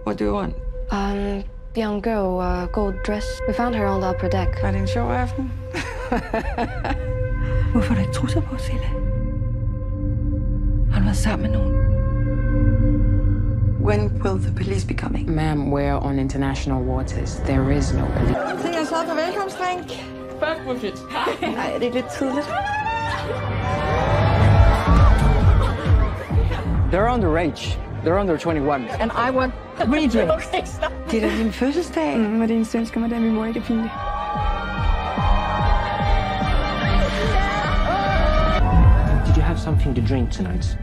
What do you want? Young girl, gold dress. We found her on the upper deck. Var det en sjov aften? Hvorfor har du ikke trusser på, Sille? Har du været sammen med nogen? When will the police be coming? Ma'am, we're on international waters. There is no police. Se, jeg sad på velkomstdrink. Fuck, hvor fedt. Nej, det er lidt tidligt. They're underage. They're under 21. And I want 3 drinks. Okay, stop. Det er da din fødselsdag. Og det eneste ønsker mig, det er, min mor ikke er pinlig. Did you have something to drink tonight?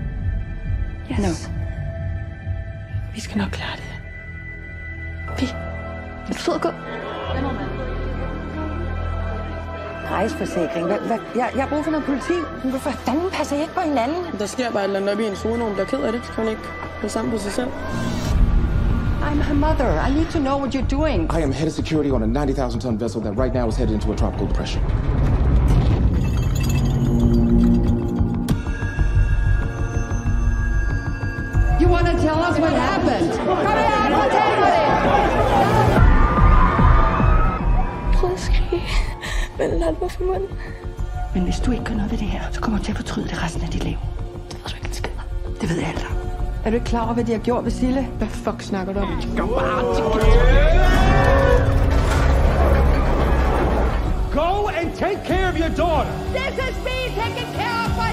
Yes. No. Vi skal nok klare det. Vi. Er du sød at gå? Rejseforsikring. Jeg har brug for noget politi. Hvorfor fanden passer I ikke på hinanden? Der sker bare et eller andet op i en zone, hun bliver ked af det. Så kan hun ikke være sammen på sig selv. I'm her mother. I need to know what you're doing. I am head of security on a 90,000-ton vessel that right now is headed into a tropical depression. You want to tell us what happened? Kom her, fortæl mig det! Prøv at skrige. Men lad mig for munden. Men hvis du ikke gør noget ved det her, så kommer du til at fortryde det resten af dit liv. Det var så ikke en skid. Det ved alle. Er du ikke klar over, hvad de har gjort ved Sille? Hvad fuck snakker du om? Go and take care of your daughter. This is me taking care of my